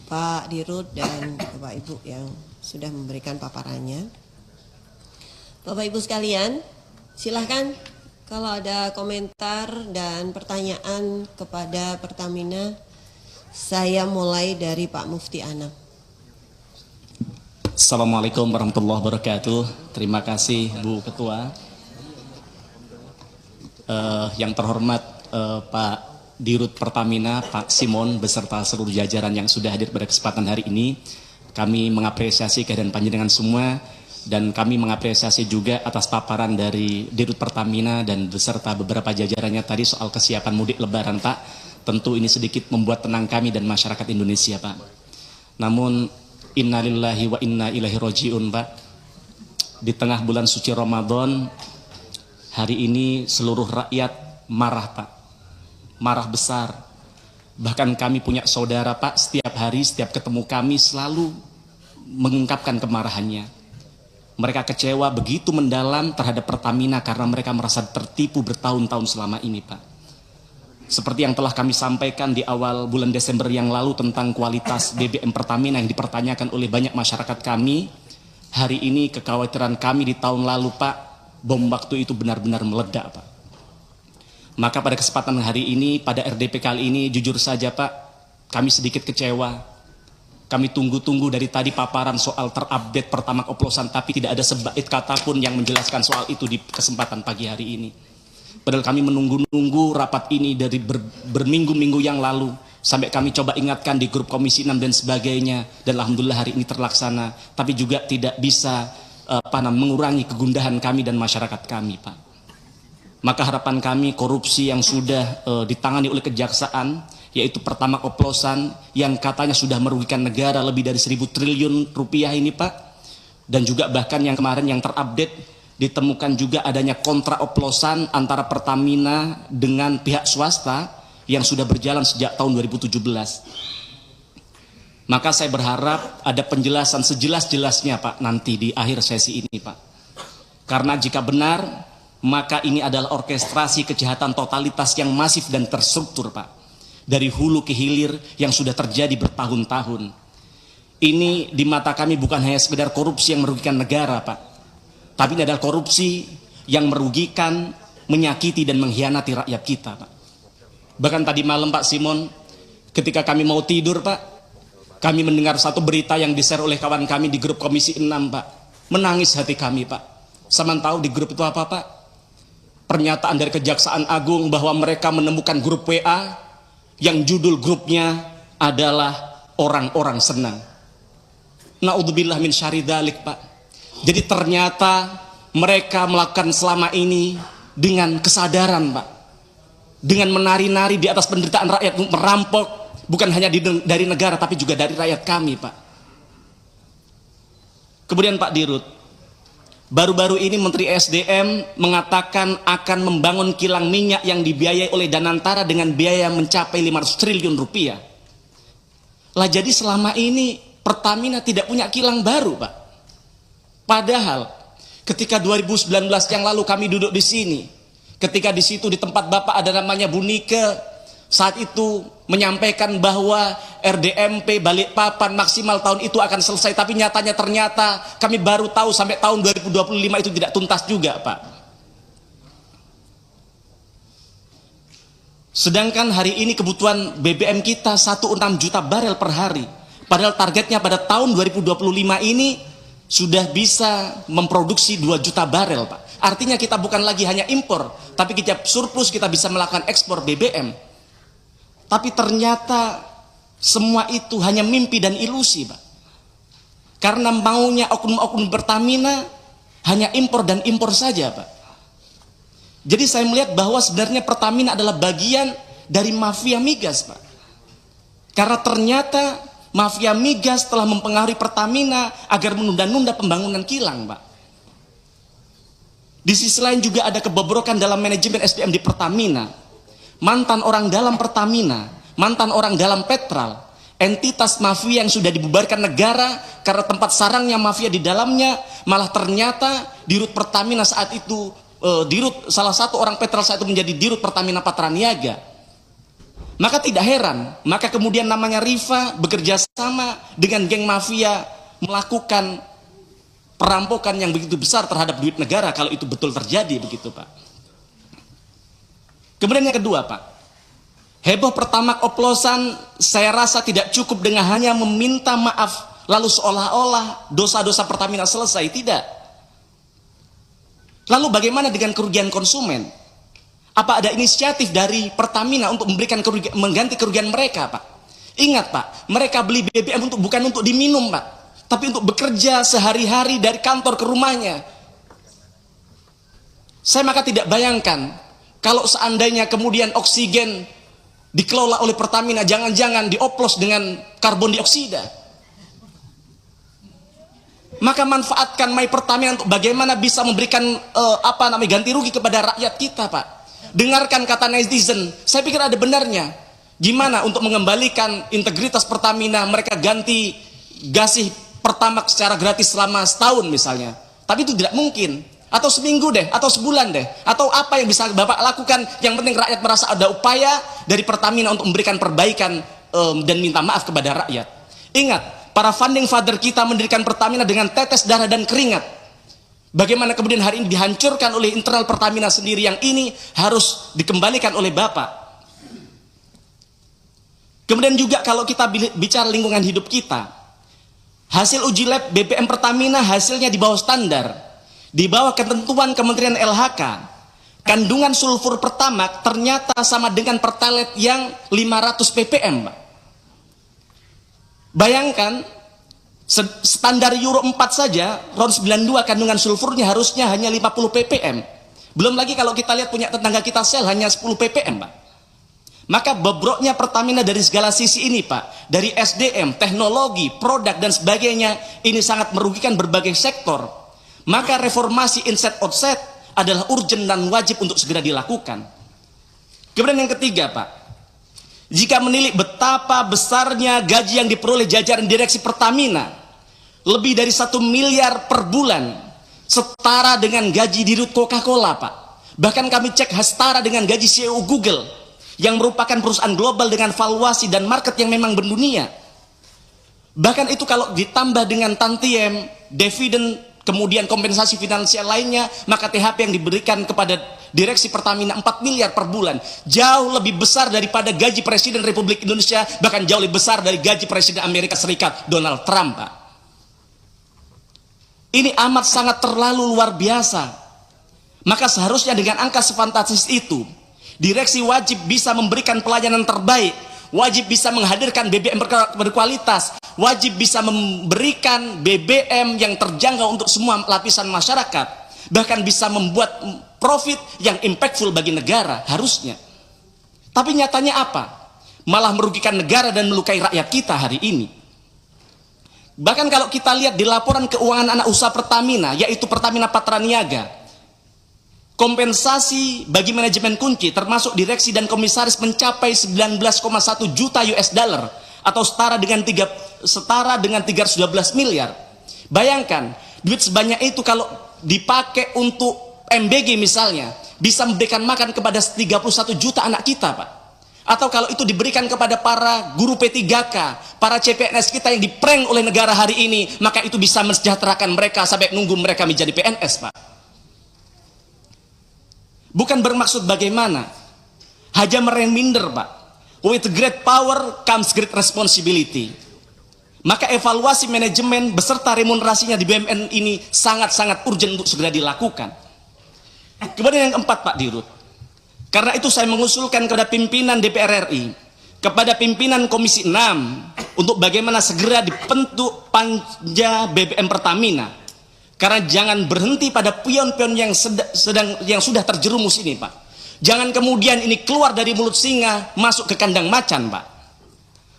Pak Dirut dan Bapak Ibu yang sudah memberikan paparannya. Bapak Ibu sekalian, silahkan kalau ada komentar dan pertanyaan kepada Pertamina. Saya mulai dari Pak Mufti Anam. Assalamualaikum warahmatullahi wabarakatuh. Terima kasih Bu Ketua. Yang terhormat Pak Dirut Pertamina, Pak Simon, beserta seluruh jajaran yang sudah hadir pada kesempatan hari ini. Kami mengapresiasi kehadiran panjenengan semua dan kami mengapresiasi juga atas paparan dari Dirut Pertamina dan beserta beberapa jajarannya tadi soal kesiapan mudik lebaran, Pak. Tentu ini sedikit membuat tenang kami dan masyarakat Indonesia, Pak. Namun innalillahi wa inna ilaihi roji'un, Pak. Di tengah bulan suci Ramadan, hari ini seluruh rakyat marah, Pak. Marah besar. Bahkan kami punya saudara, Pak, setiap hari, setiap ketemu kami selalu mengungkapkan kemarahannya. Mereka kecewa begitu mendalam terhadap Pertamina karena mereka merasa tertipu bertahun-tahun selama ini, Pak. Seperti yang telah kami sampaikan di awal bulan Desember yang lalu tentang kualitas BBM Pertamina yang dipertanyakan oleh banyak masyarakat kami, hari ini kekhawatiran kami di tahun lalu, Pak, bom waktu itu benar-benar meledak, Pak. Maka pada kesempatan hari ini, pada RDP kali ini, jujur saja Pak, kami sedikit kecewa. Kami tunggu-tunggu dari tadi paparan soal terupdate Pertamax oplosan, tapi tidak ada sebait kata pun yang menjelaskan soal itu di kesempatan pagi hari ini. Padahal kami menunggu-nunggu rapat ini dari berminggu-minggu yang lalu, sampai kami coba ingatkan di grup Komisi 6 dan sebagainya, dan alhamdulillah hari ini terlaksana, tapi juga tidak bisa mengurangi kegundahan kami dan masyarakat kami, Pak. Maka harapan kami korupsi yang sudah ditangani oleh kejaksaan, yaitu Pertamax oplosan yang katanya sudah merugikan negara lebih dari 1.000 triliun rupiah ini, Pak. Dan juga bahkan yang kemarin yang terupdate ditemukan juga adanya kontrak oplosan antara Pertamina dengan pihak swasta yang sudah berjalan sejak tahun 2017. Maka saya berharap ada penjelasan sejelas-jelasnya, Pak, nanti di akhir sesi ini, Pak. Karena jika benar, maka ini adalah orkestrasi kejahatan totalitas yang masif dan terstruktur, Pak. Dari hulu ke hilir yang sudah terjadi bertahun-tahun. Ini di mata kami bukan hanya sekedar korupsi yang merugikan negara, Pak. Tapi ini adalah korupsi yang merugikan, menyakiti dan mengkhianati rakyat kita, Pak. Bahkan tadi malam, Pak Simon, ketika kami mau tidur, Pak, kami mendengar satu berita yang di-share oleh kawan kami di grup Komisi 6, Pak. Menangis hati kami, Pak. Sama tahu di grup itu apa, Pak? Pernyataan dari Kejaksaan Agung bahwa mereka menemukan grup WA yang judul grupnya adalah orang-orang senang. Na'udzubillah min syarri dzalik, Pak. Jadi ternyata mereka melakukan selama ini dengan kesadaran, Pak. Dengan menari-nari di atas penderitaan rakyat, merampok bukan hanya dari negara tapi juga dari rakyat kami, Pak. Kemudian Pak Dirut, baru-baru ini Menteri SDM mengatakan akan membangun kilang minyak yang dibiayai oleh Danantara dengan biaya mencapai 500 triliun rupiah. Lah jadi selama ini Pertamina tidak punya kilang baru, Pak. Padahal ketika 2019 yang lalu kami duduk di sini, ketika di situ di tempat Bapak ada namanya Bu Nike, saat itu menyampaikan bahwa RDMP Balikpapan maksimal tahun itu akan selesai, tapi nyatanya ternyata kami baru tahu sampai tahun 2025 itu tidak tuntas juga, Pak. Sedangkan hari ini kebutuhan BBM kita 1,6 juta barel per hari. Padahal targetnya pada tahun 2025 ini sudah bisa memproduksi 2 juta barel, Pak. Artinya kita bukan lagi hanya impor, tapi kita surplus, kita bisa melakukan ekspor BBM. Tapi ternyata semua itu hanya mimpi dan ilusi, Pak. Karena maunya oknum-oknum Pertamina hanya impor dan impor saja, Pak. Jadi saya melihat bahwa sebenarnya Pertamina adalah bagian dari mafia migas, Pak. Karena ternyata mafia migas telah mempengaruhi Pertamina agar menunda-nunda pembangunan kilang, Pak. Di sisi lain juga ada kebobrokan dalam manajemen SDM di Pertamina. Mantan orang dalam Pertamina, mantan orang dalam Petral, entitas mafia yang sudah dibubarkan negara karena tempat sarangnya mafia di dalamnya, malah ternyata Dirut Pertamina saat itu, salah satu orang Petral saat itu menjadi Dirut Pertamina Patraniaga. Maka tidak heran, maka kemudian namanya Rifa bekerja sama dengan geng mafia melakukan perampokan yang begitu besar terhadap duit negara kalau itu betul terjadi begitu, Pak. Kemudian yang kedua, Pak, heboh pertamax oplosan saya rasa tidak cukup dengan hanya meminta maaf lalu seolah-olah dosa-dosa Pertamina selesai, tidak. Lalu bagaimana dengan kerugian konsumen? Apa ada inisiatif dari Pertamina untuk memberikan mengganti kerugian mereka, Pak? Ingat, Pak, mereka beli BBM bukan untuk diminum, Pak, tapi untuk bekerja sehari-hari dari kantor ke rumahnya. Saya maka tidak bayangkan kalau seandainya kemudian oksigen dikelola oleh Pertamina, jangan-jangan dioplos dengan karbon dioksida. Maka manfaatkan My Pertamina untuk bagaimana bisa memberikan ganti rugi kepada rakyat kita, Pak. Dengarkan kata netizen, saya pikir ada benarnya. Gimana untuk mengembalikan integritas Pertamina, mereka ganti gasih Pertamax secara gratis selama setahun misalnya. Tapi itu tidak mungkin. Atau seminggu deh, atau sebulan deh. Atau apa yang bisa Bapak lakukan, yang penting rakyat merasa ada upaya dari Pertamina untuk memberikan perbaikan dan minta maaf kepada rakyat. Ingat, para founding father kita mendirikan Pertamina dengan tetes darah dan keringat. Bagaimana kemudian hari ini dihancurkan oleh internal Pertamina sendiri, yang ini harus dikembalikan oleh Bapak. Kemudian juga kalau kita bicara lingkungan hidup kita, hasil uji lab BBM Pertamina hasilnya di bawah standar, di bawah ketentuan Kementerian LHK. Kandungan sulfur Pertamax ternyata sama dengan Pertalite yang 500 ppm, Pak. Bayangkan, standar Euro 4 saja, RON 92 kandungan sulfurnya harusnya hanya 50 ppm. Belum lagi kalau kita lihat punya tetangga kita Shell hanya 10 ppm, Pak. Maka bobroknya Pertamina dari segala sisi ini, Pak, dari SDM, teknologi, produk dan sebagainya, ini sangat merugikan berbagai sektor. Maka reformasi inset outset adalah urgent dan wajib untuk segera dilakukan. Kemudian yang ketiga, Pak, jika menilik betapa besarnya gaji yang diperoleh jajaran direksi Pertamina, lebih dari 1 miliar per bulan, setara dengan gaji dirut Coca-Cola, Pak. Bahkan kami cek setara dengan gaji CEO Google, yang merupakan perusahaan global dengan valuasi dan market yang memang mendunia. Bahkan itu kalau ditambah dengan tantiem, dividen, kemudian kompensasi finansial lainnya, maka THP yang diberikan kepada direksi Pertamina 4 miliar per bulan, jauh lebih besar daripada gaji Presiden Republik Indonesia, bahkan jauh lebih besar dari gaji Presiden Amerika Serikat Donald Trump, Pak. Ini amat sangat terlalu luar biasa. Maka seharusnya dengan angka sefantastis itu, direksi wajib bisa memberikan pelayanan terbaik, wajib bisa menghadirkan BBM berkualitas, wajib bisa memberikan BBM yang terjangkau untuk semua lapisan masyarakat, bahkan bisa membuat profit yang impactful bagi negara, harusnya. Tapi nyatanya apa? Malah merugikan negara dan melukai rakyat kita hari ini. Bahkan kalau kita lihat di laporan keuangan anak usaha Pertamina, yaitu Pertamina Patraniaga, kompensasi bagi manajemen kunci termasuk direksi dan komisaris mencapai 19,1 juta US dollar atau setara dengan 312 miliar. Bayangkan, duit sebanyak itu kalau dipakai untuk MBG misalnya, bisa memberikan makan kepada 31 juta anak kita, Pak. Atau kalau itu diberikan kepada para guru P3K, para CPNS kita yang diprank oleh negara hari ini, maka itu bisa mensejahterakan mereka sampai nunggu mereka menjadi PNS, Pak. Bukan bermaksud bagaimana, hanya mereminder, Pak. With great power comes great responsibility. Maka evaluasi manajemen beserta remunerasinya di BUMN ini sangat-sangat urgent untuk segera dilakukan. Kemudian yang keempat, Pak Dirut, karena itu saya mengusulkan kepada pimpinan DPR RI, kepada pimpinan Komisi 6, untuk bagaimana segera dibentuk panja BBM Pertamina. Karena jangan berhenti pada pion-pion yang sudah terjerumus ini, Pak. Jangan kemudian ini keluar dari mulut singa masuk ke kandang macan, Pak.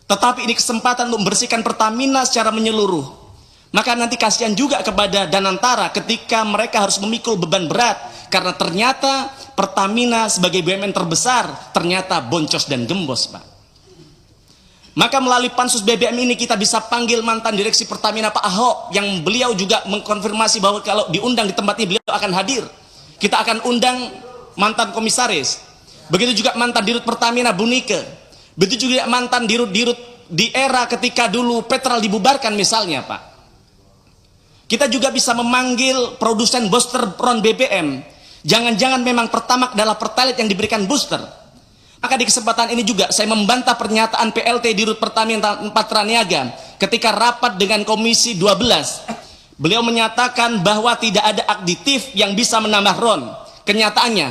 Tetapi ini kesempatan untuk membersihkan Pertamina secara menyeluruh. Maka nanti kasihan juga kepada Danantara ketika mereka harus memikul beban berat, karena ternyata Pertamina sebagai BUMN terbesar ternyata boncos dan gembos, Pak. Maka melalui pansus BBM ini kita bisa panggil mantan direksi Pertamina Pak Ahok, yang beliau juga mengkonfirmasi bahwa kalau diundang di tempat ini beliau akan hadir. Kita akan undang mantan komisaris, begitu juga mantan dirut Pertamina Bu Nike, Begitu juga mantan dirut-dirut di era ketika dulu Petrol dibubarkan misalnya Pak. Kita juga bisa memanggil produsen booster ron BBM. Jangan-jangan memang Pertamax adalah Pertalite yang diberikan booster. Maka di kesempatan ini juga saya membantah pernyataan PLT Dirut Pertamina Patraniaga ketika rapat dengan Komisi 12. Beliau menyatakan bahwa tidak ada aditif yang bisa menambah RON. Kenyataannya,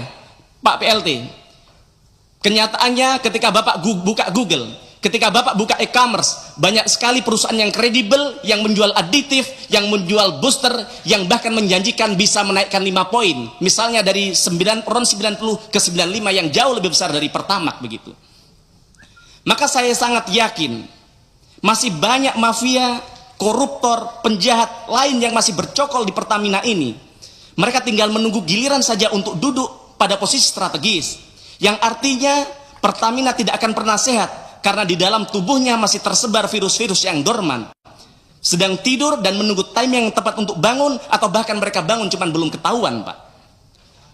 Pak PLT, kenyataannya ketika Bapak buka Google, ketika Bapak buka e-commerce, banyak sekali perusahaan yang kredibel, yang menjual aditif, yang menjual booster, yang bahkan menjanjikan bisa menaikkan 5 poin. Misalnya dari RON 90 ke 95 yang jauh lebih besar dari Pertamax begitu. Maka saya sangat yakin masih banyak mafia, koruptor, penjahat lain yang masih bercokol di Pertamina ini. Mereka tinggal menunggu giliran saja untuk duduk pada posisi strategis. Yang artinya Pertamina tidak akan pernah sehat karena di dalam tubuhnya masih tersebar virus-virus yang dorman. Sedang tidur dan menunggu time yang tepat untuk bangun, atau bahkan mereka bangun cuman belum ketahuan, Pak.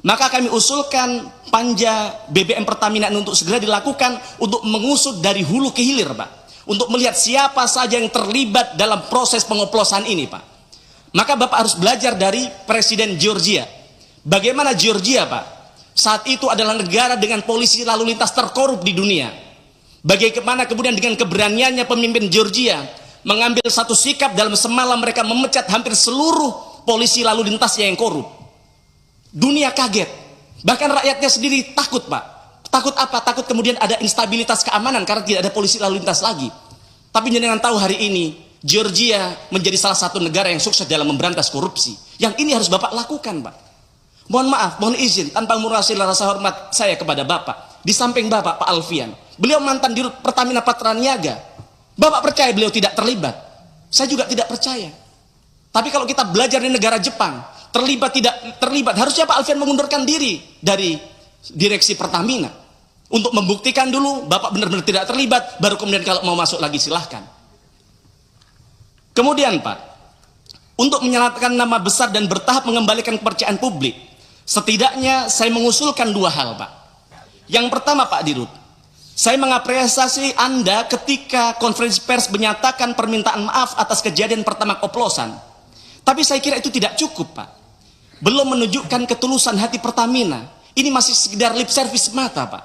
Maka kami usulkan panja BBM Pertamina untuk segera dilakukan untuk mengusut dari hulu ke hilir, Pak. Untuk melihat siapa saja yang terlibat dalam proses pengoplosan ini, Pak. Maka Bapak harus belajar dari Presiden Georgia. Bagaimana Georgia, Pak? Saat itu adalah negara dengan polisi lalu lintas terkorup di dunia. Bagaimana kemudian dengan keberaniannya pemimpin Georgia mengambil satu sikap dalam semalam mereka memecat hampir seluruh polisi lalu lintasnya yang korup. Dunia kaget. Bahkan rakyatnya sendiri takut, Pak. Takut apa? Takut kemudian ada instabilitas keamanan karena tidak ada polisi lalu lintas lagi. Tapi jangan tahu hari ini Georgia menjadi salah satu negara yang sukses dalam memberantas korupsi. Yang ini harus Bapak lakukan, Pak. Mohon maaf, mohon izin tanpa mengurangi rasa hormat saya kepada Bapak. Di samping Bapak, Pak Alfian, beliau mantan Dirut Pertamina Patraniaga. Bapak percaya beliau tidak terlibat? Saya juga tidak percaya. Tapi kalau kita belajar di negara Jepang, terlibat tidak terlibat, harusnya Pak Alfian mengundurkan diri dari direksi Pertamina. Untuk membuktikan dulu Bapak benar-benar tidak terlibat, baru kemudian kalau mau masuk lagi silahkan. Kemudian Pak, untuk menyelamatkan nama besar dan bertahap mengembalikan kepercayaan publik, setidaknya saya mengusulkan 2 hal, Pak. Yang pertama, Pak Dirut, saya mengapresiasi Anda ketika konferensi pers menyatakan permintaan maaf atas kejadian Pertamax oplosan. Tapi saya kira itu tidak cukup, Pak. Belum menunjukkan ketulusan hati Pertamina. Ini masih sekedar lip service semata, Pak.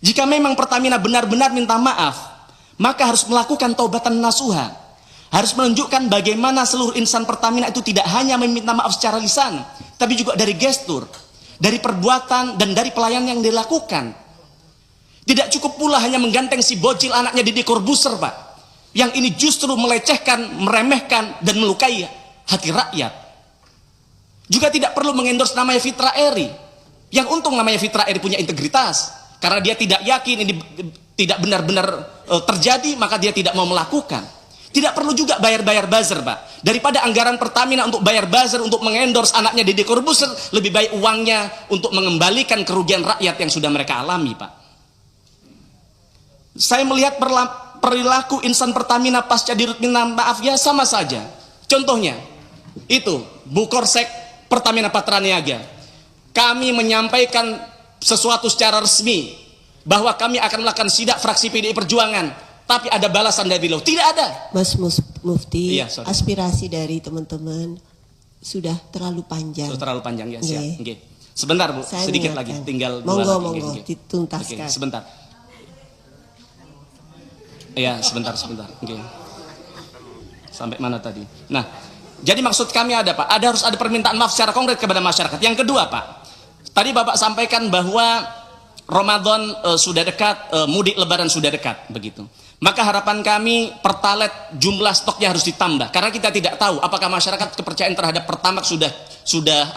Jika memang Pertamina benar-benar minta maaf, maka harus melakukan taubatan nasuha. Harus menunjukkan bagaimana seluruh insan Pertamina itu tidak hanya meminta maaf secara lisan, tapi juga dari gestur, dari perbuatan, dan dari pelayanan yang dilakukan. Tidak cukup pula hanya mengganteng si bocil anaknya Deddy Corbuzier, Pak. Yang ini justru melecehkan, meremehkan, dan melukai hati rakyat. Juga tidak perlu mengendorse namanya Fitra Eri. Yang untung namanya Fitra Eri punya integritas. Karena dia tidak yakin ini tidak benar-benar terjadi, maka dia tidak mau melakukan. Tidak perlu juga bayar-bayar buzzer, Pak. Daripada anggaran Pertamina untuk bayar buzzer, untuk mengendorse anaknya Deddy Corbuzier, lebih baik uangnya untuk mengembalikan kerugian rakyat yang sudah mereka alami, Pak. Saya melihat perilaku insan Pertamina pasca Dirut minta maaf ya sama saja. Contohnya, itu Bu Korsek Pertamina Patraniaga. Kami menyampaikan sesuatu secara resmi bahwa kami akan melakukan sidak fraksi PDI Perjuangan, tapi ada balasan dari beliau. Tidak ada. Mas Mufti, iya, aspirasi dari teman-teman sudah terlalu panjang. Sudah terlalu panjang ya, siap. Okay. Sebentar Bu, saya sedikit ingatkan. lagi, tinggal monggo, dituntaskan. Sebentar. Iya, sebentar. Okay. Sampai mana tadi? Nah, jadi maksud kami ada, Pak, harus ada permintaan maaf secara konkret kepada masyarakat. Yang kedua, Pak, tadi Bapak sampaikan bahwa Ramadan sudah dekat, mudik Lebaran sudah dekat, begitu. Maka harapan kami Pertalite jumlah stoknya harus ditambah, karena kita tidak tahu apakah masyarakat kepercayaan terhadap Pertamax sudah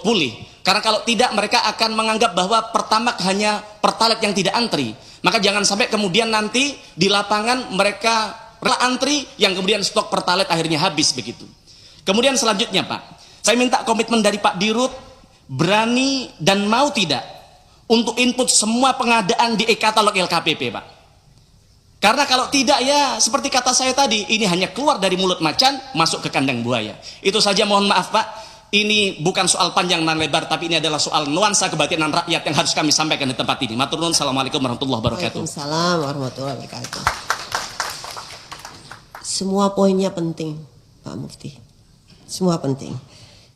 pulih. Karena kalau tidak, mereka akan menganggap bahwa Pertamax hanya Pertalite yang tidak antri. Maka jangan sampai kemudian nanti di lapangan mereka rela antri, yang kemudian stok Pertalite akhirnya habis begitu. Kemudian selanjutnya, Pak, saya minta komitmen dari Pak Dirut, berani dan mau tidak untuk input semua pengadaan di e-katalog LKPP, Pak. Karena kalau tidak, ya seperti kata saya tadi, ini hanya keluar dari mulut macan masuk ke kandang buaya. Itu saja, mohon maaf, Pak. ini bukan soal panjang dan lebar, tapi ini adalah soal nuansa kebatinan rakyat yang harus kami sampaikan di tempat ini. Matur nuwun. Assalamualaikum warahmatullahi wabarakatuh. Waalaikumsalam warahmatullahi wabarakatuh. Semua poinnya penting, Pak Mufti. Semua penting.